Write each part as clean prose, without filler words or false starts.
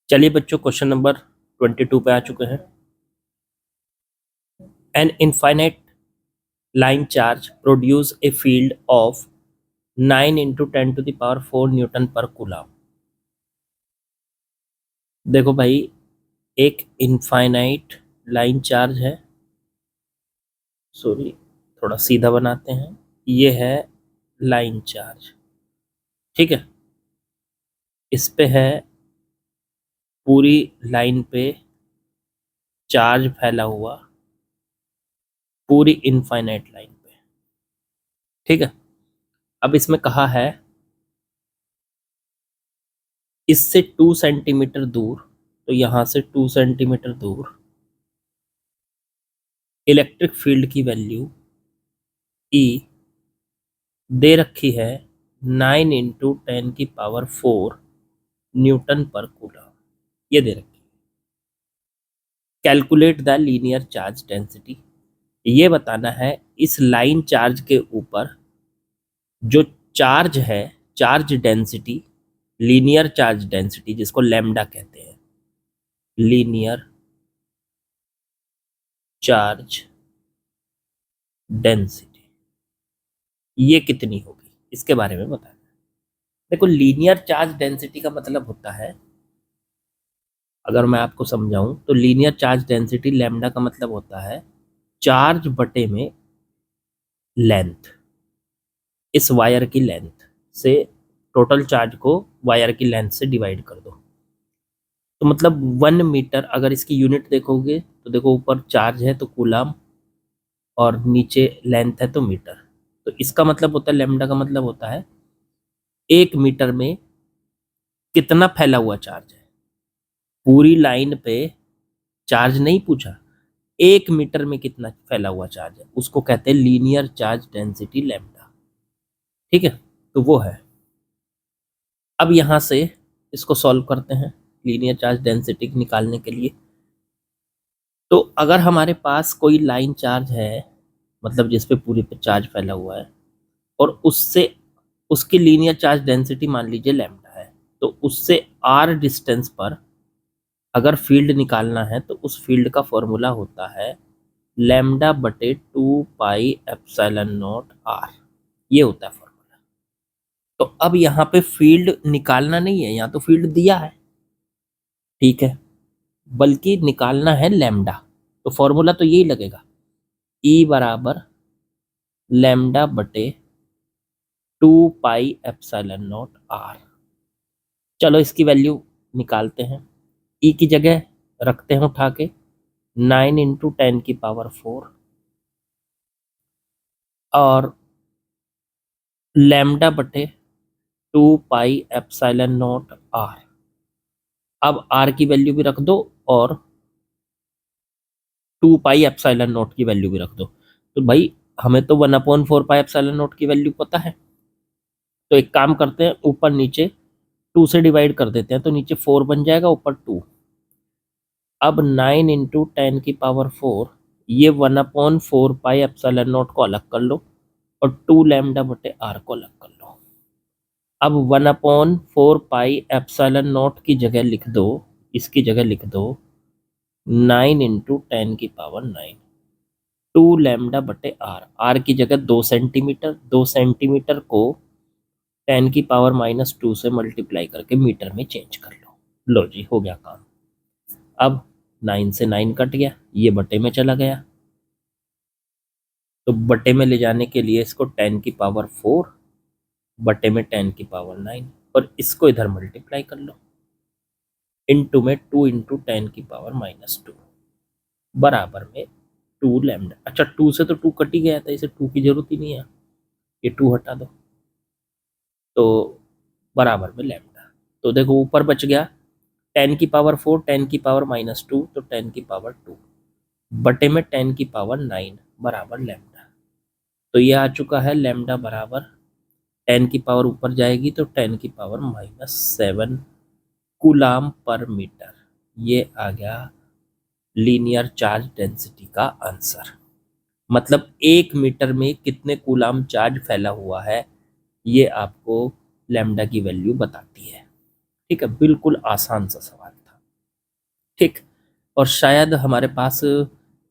चलिए बच्चों, question number 22 पे आ चुके हैं। An infinite line charge produce a field of 9 into 10⁴ Newton पर कूलम। देखो भाई, एक इनफाइनाइट लाइन चार्ज है, सॉरी थोड़ा सीधा बनाते हैं, ये है लाइन चार्ज, ठीक है। इस पे है पूरी लाइन पे चार्ज फैला हुआ, पूरी इनफाइनाइट लाइन पे, ठीक है। अब इसमें कहा है इससे 2 सेंटीमीटर दूर, तो यहां से 2 सेंटीमीटर दूर इलेक्ट्रिक फील्ड की वैल्यू ई दे रखी है 9 × 10⁴ न्यूटन पर कूलम, ये दे रखी है। Calculate the linear charge density, ये बताना है इस लाइन चार्ज के ऊपर जो चार्ज है, charge density, linear charge density जिसको लैम्डा कहते हैं, लीनियर चार्ज डेंसिटी, ये कितनी होगी, इसके बारे में बताना। देखो, लीनियर चार्ज डेंसिटी का मतलब होता है, अगर मैं आपको समझाऊं तो लीनियर चार्ज डेंसिटी लैम्डा का मतलब होता है चार्ज बटे में लेंथ, इस वायर की लेंथ से टोटल चार्ज को वायर की लेंथ से डिवाइड कर दो। तो मतलब 1 मीटर, अगर इसकी यूनिट देखोगे तो देखो ऊपर चार्ज है तो कूलम और नीचे लेंथ है तो मीटर। तो इसका मतलब होता है, लैम्डा का मतलब होता है 1 मीटर में कितना फैला हुआ चार्ज है। पूरी लाइन पे चार्ज नहीं पूछा, 1 मीटर में कितना फैला हुआ चार्ज है, उसको कहते हैं लीनियर चार्ज डेंसिटी लैम्डा, ठीक है। तो वो है। अब यहां से इसको सॉल्व करते हैं लीनियर चार्ज डेंसिटी निकालने के लिए। तो अगर हमारे पास कोई लाइन चार्ज है, मतलब जिस पे पूरी पे चार्ज फैला हुआ है, और उससे उसकी लीनियर चार्ज डेंसिटी मान लीजिए लैम्डा है, तो उससे आर डिस्टेंस पर अगर फील्ड निकालना है तो उस फील्ड का फॉर्मूला होता है लैम्डा बटे 2πε0 आर, ये होता है फॉर्मूला। तो अब यहाँ पे फील्ड निकालना नहीं है, यहाँ तो फील्ड दिया है, ठीक है, बल्कि निकालना है लैम्डा। तो फॉर्मूला तो यही लगेगा, ई बराबर लैम्डा बटे 2πε0 आर। चलो इसकी वैल्यू निकालते हैं। ई की जगह रखते हैं उठा के 9 × 10⁴ और लैम्डा बटे 2πε0 आर। अब आर की वैल्यू भी रख दो और 2πε0 की वैल्यू भी रख दो। तो भाई हमें तो 1/4πε0 की वैल्यू पता है, तो एक काम करते हैं, ऊपर नीचे 2 से डिवाइड कर देते हैं, तो नीचे 4 बन जाएगा, ऊपर 2। अब 9 × 10⁴, ये 1/4πε0 को अलग कर लो और 2 लैम्डा बटे आर को अलग कर लो। अब 1/4πε0 की जगह लिख दो, इसकी जगह लिख दो 9 × 10⁹, 2 लैम्डा बटे आर, आर की जगह 2 सेंटीमीटर, 2 सेंटीमीटर को 10⁻⁻2 से मल्टीप्लाई करके मीटर में चेंज कर लो। लो जी, हो गया काम। अब 9 से 9 कट गया, ये बटे में चला गया, तो बटे में ले जाने के लिए इसको 10⁴ बटे में 10⁹, और इसको इधर मल्टीप्लाई कर लो, इनटू में 2 × 10⁻⁻2 बराबर में 2 लैम्डा। अच्छा, 2 से तो 2 कट ही गया था, इसे 2 की जरूरत ही नहीं है, ये 2 हटा दो, तो बराबर में लैम्डा। तो देखो ऊपर बच गया 10⁴, 10⁻⁻2, तो 10⁻2 बटे में 10⁻9 बराबर लैम्डा। तो ये आ चुका है लैम्डा बराबर 10 की पावर ऊपर जाएगी तो 10⁻⁻7 कूलाम पर मीटर। ये आ गया लीनियर चार्ज डेंसिटी का आंसर। मतलब 1 मीटर में कितने कूलाम चार्ज फैला हुआ है, ये आपको लैम्डा की वैल्यू बताती है, ठीक है। बिल्कुल आसान सा सवाल था। ठीक। और शायद हमारे पास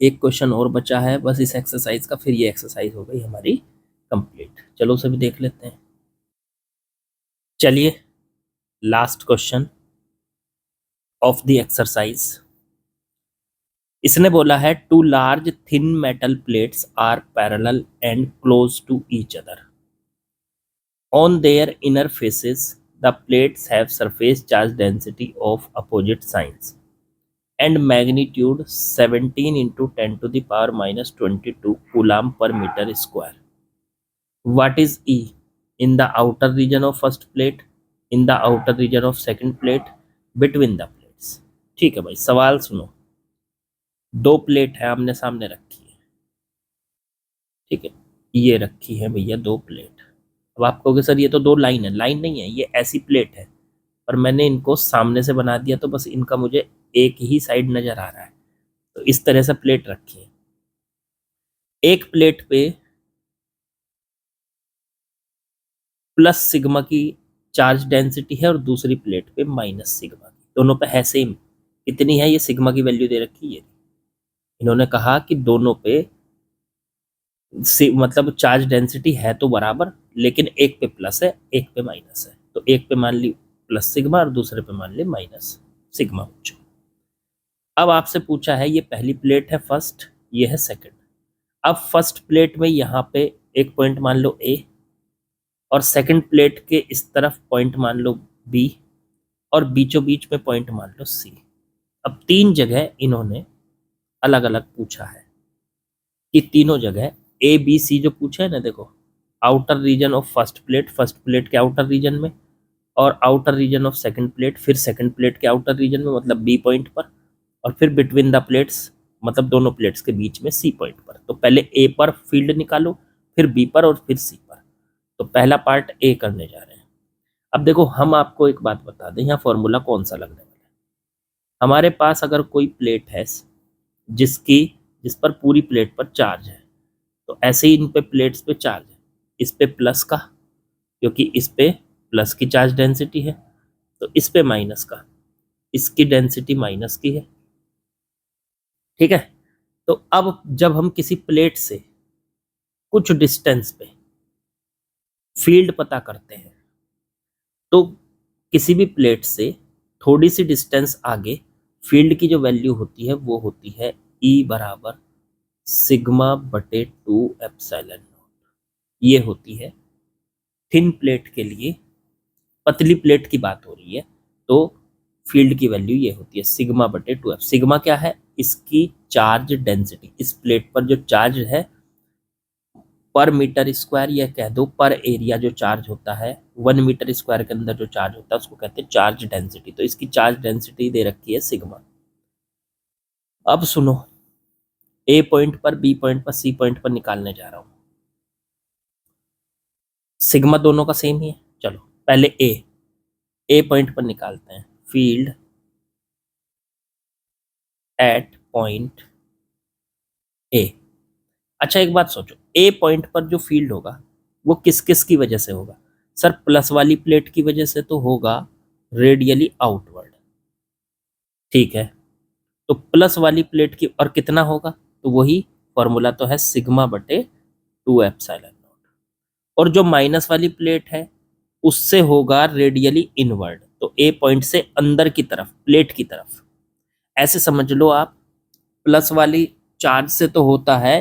एक क्वेश्चन और बचा है बस इस एक्सरसाइज का, फिर ये एक्सरसाइज हो गई हमारी कंप्लीट। चलो उसे भी देख लेते हैं। चलिए, last question of the exercise. इसने बोला है two large thin metal plates are parallel and close to each other. On their inner faces the plates have surface charge density of opposite signs and magnitude 17 into 10 to the power minus 22 coulomb per meter square. What is E in the outer region of first plate, in the outer region of second plate, between the plates? ठीक है भाई, सवाल सुनो। दो plate है आमने सामने रखी है, ठीक है, ये रखी है भैया दो प्लेट। अब आप कहोगे सर ये तो दो लाइन है, लाइन नहीं है, ये ऐसी प्लेट है और मैंने इनको सामने से बना दिया तो बस इनका मुझे एक ही साइड नजर आ रहा है। तो इस तरह से प्लेट रखी है, एक प्लेट पे प्लस सिग्मा की चार्ज डेंसिटी है और दूसरी प्लेट पे माइनस सिग्मा की, दोनों पे है सेम। कितनी है, ये सिग्मा की वैल्यू दे रखी है। इन्होंने कहा कि दोनों पे मतलब चार्ज डेंसिटी है तो बराबर, लेकिन एक पे प्लस है एक पे माइनस है, तो एक पे मान ली प्लस सिग्मा और दूसरे पे मान ली माइनस सिग्मा। पूछो। अब आपसे पूछा है ये पहली प्लेट है फर्स्ट, ये है सेकंड। अब फर्स्ट प्लेट में यहाँ पे एक पॉइंट मान लो ए, और सेकंड प्लेट के इस तरफ पॉइंट मान लो बी, और बीचों बीच में पॉइंट मान लो सी। अब तीन जगह इन्होंने अलग अलग पूछा है कि तीनों जगह ए बी सी जो पूछा है ना, देखो outer region of first plate के आउटर रीजन में, और outer region of second plate, फिर सेकंड प्लेट के आउटर रीजन में मतलब बी पॉइंट पर, और फिर बिटवीन द प्लेट्स मतलब दोनों प्लेट्स के बीच में सी पॉइंट पर। तो पहले ए पर फील्ड निकालो, फिर बी पर और फिर सी पर। तो पहला पार्ट ए करने जा रहे हैं। अब देखो हम आपको एक बात बता दें, यहाँ फॉर्मूला कौन सा लगने वाला है। हमारे पास अगर कोई प्लेट है जिस पर पूरी प्लेट पर चार्ज है, तो ऐसे ही इन पे प्लेट्स पे चार्ज है, इस पे प्लस का क्योंकि इस पे प्लस की चार्ज डेंसिटी है, तो इस पे माइनस का, इसकी डेंसिटी माइनस की है, ठीक है। तो अब जब हम किसी प्लेट से कुछ डिस्टेंस पे फील्ड पता करते हैं, तो किसी भी प्लेट से थोड़ी सी डिस्टेंस आगे फील्ड की जो वैल्यू होती है वो होती है E बराबर सिग्मा बटे 2 एप्सिलॉन नॉट। ये होती है थिन प्लेट के लिए, पतली प्लेट की बात हो रही है तो फील्ड की वैल्यू ये होती है सिग्मा बटे 2 एफ। सिग्मा क्या है, इसकी चार्ज डेंसिटी, इस प्लेट पर जो चार्ज है पर मीटर स्क्वायर, या कह दो पर एरिया जो चार्ज होता है 1 मीटर स्क्वायर के अंदर जो चार्ज होता है उसको कहते हैं चार्ज डेंसिटी। तो इसकी चार्ज डेंसिटी दे रखी है सिग्मा। अब सुनो, ए पॉइंट पर बी पॉइंट पर सी पॉइंट पर निकालने जा रहा हूं। सिग्मा दोनों का सेम ही है। चलो पहले ए पॉइंट पर निकालते हैं, फील्ड एट पॉइंट ए। अच्छा एक बात सोचो, ए पॉइंट पर जो फील्ड होगा वो किस किस की वजह से होगा। सर प्लस वाली प्लेट की वजह से तो होगा रेडियली आउटवर्ड, ठीक है। तो प्लस वाली प्लेट की और कितना होगा, तो वही फॉर्मूला तो है सिग्मा बटे 2 एप्सिलॉन नॉट। और जो माइनस वाली प्लेट है उससे होगा रेडियली इनवर्ड, तो ए पॉइंट से अंदर की तरफ प्लेट की तरफ। ऐसे समझ लो आप, प्लस वाली चार्ज से तो होता है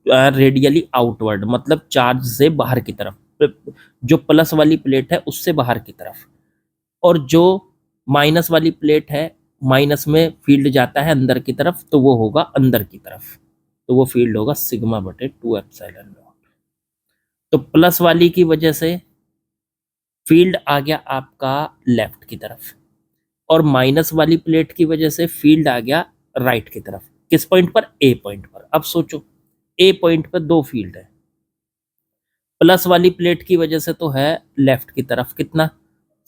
रेडियली आउटवर्ड, मतलब चार्ज से बाहर की तरफ, जो प्लस वाली प्लेट है उससे बाहर की तरफ। और जो माइनस वाली प्लेट है, माइनस में फील्ड जाता है अंदर की तरफ, तो वो होगा अंदर की तरफ, तो वो फील्ड होगा सिग्मा बटे 2 एप्सिलॉन नॉट। तो प्लस वाली की वजह से फील्ड आ गया आपका लेफ्ट की तरफ, और माइनस वाली प्लेट की वजह से फील्ड आ गया राइट की तरफ। किस पॉइंट पर, ए पॉइंट पर। अब सोचो ए पॉइंट पर दो फील्ड है, प्लस वाली प्लेट की वजह से तो है लेफ्ट की तरफ कितना,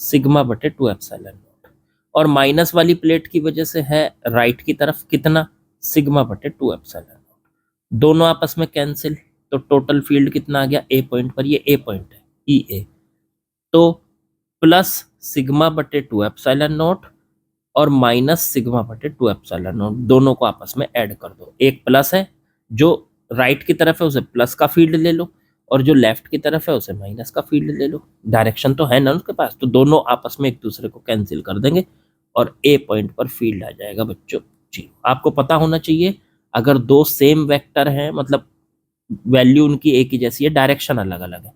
सिग्मा बटे 2 एप्सिलॉन नॉट, और माइनस वाली प्लेट की वजह से है राइट की तरफ कितना, सिग्मा बटे 2 एप्सिलॉन नॉट। दोनों आपस में कैंसिल, तो टोटल फील्ड कितना आ गया ए पॉइंट पर, ये ए पॉइंट है ई ए, तो प्लस सिग्मा बटे 2 एप्सिलॉन नॉट और माइनस सिग्मा बटे 2 एप्सिलॉन नॉट, दोनों को आपस में ऐड कर दो। एक प्लस है, जो राइट की तरफ है उसे प्लस का फील्ड ले लो, और जो लेफ्ट की तरफ है उसे माइनस का फील्ड ले लो। डायरेक्शन तो है ना उसके पास, तो दोनों आपस में एक दूसरे को कैंसिल कर देंगे और ए पॉइंट पर फील्ड आ जाएगा बच्चों 0। आपको पता होना चाहिए, अगर दो सेम वेक्टर हैं, मतलब वैल्यू उनकी एक ही जैसी है, डायरेक्शन अलग अलग है।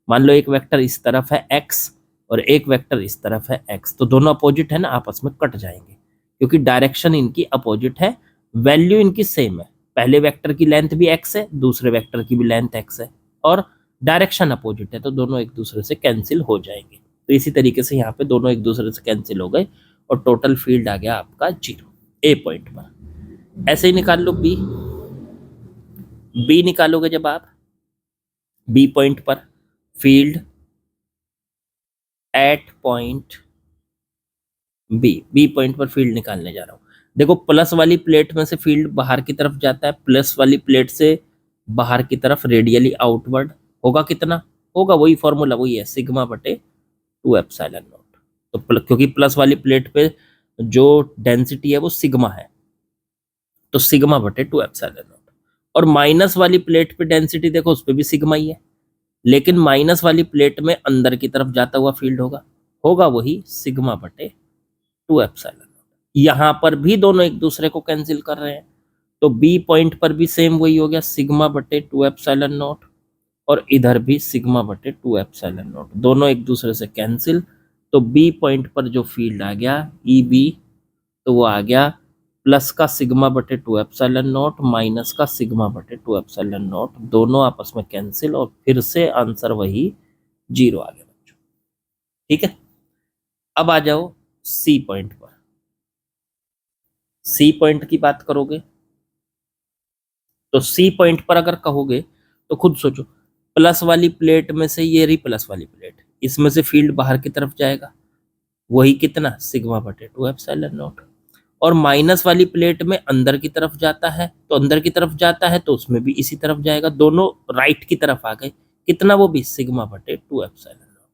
मान लो एक वेक्टर इस तरफ है x और एक वेक्टर इस तरफ है x, तो दोनों अपोजिट है ना, आपस में कट जाएंगे क्योंकि डायरेक्शन इनकी अपोजिट है, वैल्यू इनकी सेम है। पहले वेक्टर की लेंथ भी x है, दूसरे वेक्टर की भी लेंथ x है, और डायरेक्शन अपोजिट है, तो दोनों एक दूसरे से कैंसिल हो जाएंगे। तो इसी तरीके से यहाँ पे दोनों एक दूसरे से कैंसिल हो गए और टोटल फील्ड आ गया आपका 0 ए पॉइंट पर। ऐसे ही निकाल लो बी निकालोगे जब आप बी पॉइंट पर field at point B point पर फील्ड निकालने जा रहा हूं। देखो प्लस वाली प्लेट में से फील्ड बाहर की तरफ जाता है, प्लस वाली प्लेट से बाहर की तरफ रेडियली आउटवर्ड होगा कितना, होगा वही फॉर्मूला वही है, सिग्मा बटे 2 एप्सिलॉन नॉट। तो क्योंकि प्लस वाली प्लेट पे जो डेंसिटी है वो सिग्मा है, तो सिग्मा बटे 2 एप्सिलॉन नॉट। और माइनस वाली प्लेट पे डेंसिटी देखो उस पे भी सिग्मा ही है, लेकिन माइनस वाली प्लेट में अंदर की तरफ जाता हुआ फील्ड होगा वही सिग्मा बटे 2 एप्सिलॉन नॉट। यहां पर भी दोनों एक दूसरे को कैंसिल कर रहे हैं, तो बी पॉइंट पर भी सेम वही हो गया, सिग्मा बटे 2 एप्सिलॉन नॉट, और इधर भी सिग्मा बटे 2 एप्सिलॉन नॉट, दोनों एक दूसरे से कैंसिल। तो बी पॉइंट पर जो फील्ड आ गया ई बी, तो वो आ गया प्लस का सिग्मा बटे 2 एप्सिलॉन नॉट माइनस का सिग्मा बटे 2 एप्सिलॉन नॉट, दोनों आपस में कैंसिल, और फिर से आंसर वही 0 आ गया बच्चों। ठीक है, अब आ जाओ सी पॉइंट पर। सी पॉइंट की बात करोगे तो सी पॉइंट पर अगर कहोगे तो खुद सोचो, प्लस वाली प्लेट में से ये रही प्लस वाली प्लेट, इसमें से फील्ड बाहर की तरफ जाएगा, वही कितना सिग्मा बटे 2 एप्सिलॉन नॉट, और माइनस वाली प्लेट में अंदर की तरफ जाता है, तो अंदर की तरफ जाता है तो उसमें भी इसी तरफ जाएगा, दोनों राइट की तरफ आ गए, कितना वो भी सिग्मा बटे 2 एप्सिलॉन नॉट।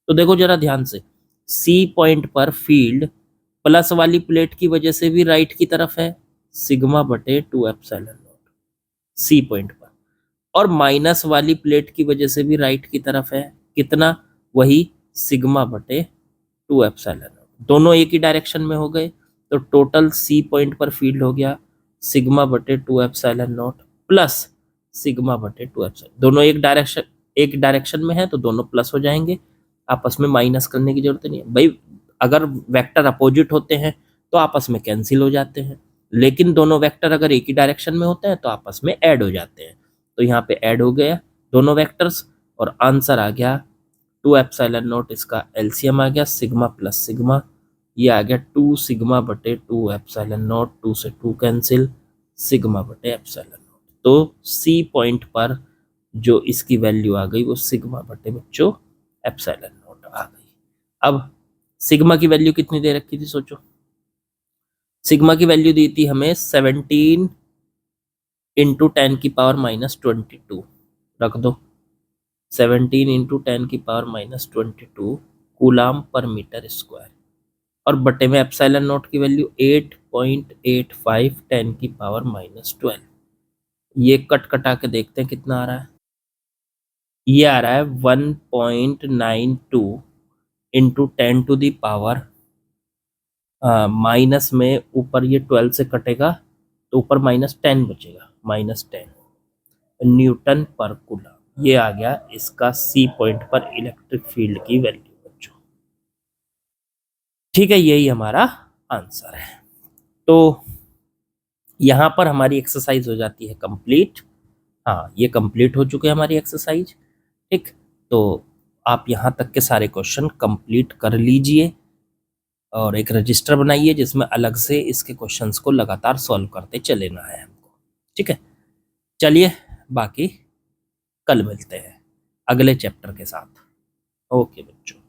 तो देखो जरा ध्यान से, सी पॉइंट पर फील्ड प्लस वाली प्लेट की वजह से भी राइट की तरफ है, सिग्मा बटे 2 एप्सिलॉन नॉट सी पॉइंट पर, और माइनस वाली प्लेट की वजह से भी राइट की तरफ है, कितना वही सिग्मा बटे 2 एप्सिलॉन नॉट। दोनों एक ही डायरेक्शन में हो गए, तो टोटल सी पॉइंट पर फील्ड हो गया सिग्मा बटे 2 एप्सिलॉन नॉट प्लस सिग्मा बटे 2 एप्सिलॉन, दोनों एक डायरेक्शन में है तो दोनों प्लस हो जाएंगे, आपस में माइनस करने की जरूरत नहीं है भाई। अगर वेक्टर अपोजिट होते हैं तो आपस में कैंसिल हो जाते हैं, लेकिन दोनों वेक्टर अगर एक ही डायरेक्शन में होते हैं तो आपस में ऐड हो जाते हैं। तो यहाँ पे ऐड हो गया दोनों वेक्टर्स, और आंसर आ गया 2 एप्सिलॉन नॉट, इसका एलसीएम आ गया सिग्मा प्लस सिग्मा, ये आ गया 2 सिग्मा बटे 2 एप्सिलॉन नॉट, 2 से 2 कैंसिल, सिग्मा बटे एप्सिलॉन नॉट। तो सी पॉइंट पर जो इसकी वैल्यू आ गई वो सिग्मा बटे बच्चों एप्सिलॉन नॉट आ गई। अब सिग्मा की वैल्यू कितनी दे रखी थी सोचो, सिग्मा की वैल्यू दी थी हमें 17 इंटू 10 की पावर माइनस 22, रख दो 17 इंटू 10 की पावर माइनस 22 कूलाम पर मीटर स्क्वायर, और बटे में एप्सिलॉन नॉट की वैल्यू 8.85 10 की पावर माइनस 12। ये कट कटा के देखते हैं कितना आ रहा है, ये आ रहा है 1.92 into 10 to the power, minus में ऊपर ये 12 से कटेगा तो ऊपर माइनस 10 बचेगा, माइनस 10 न्यूटन पर कूलम। ये आ गया इसका सी पॉइंट पर इलेक्ट्रिक फील्ड की वैल्यू बच्चों। ठीक है, यही हमारा आंसर है। तो यहाँ पर हमारी एक्सरसाइज हो जाती है कंप्लीट। हाँ, ये कंप्लीट हो चुकी है हमारी एक्सरसाइज। ठीक, तो आप यहाँ तक के सारे क्वेश्चन कंप्लीट कर लीजिए और एक रजिस्टर बनाइए जिसमें अलग से इसके क्वेश्चंस को लगातार सॉल्व करते चले ना है हमको। ठीक है, चलिए बाकी कल मिलते हैं अगले चैप्टर के साथ। ओके बच्चों।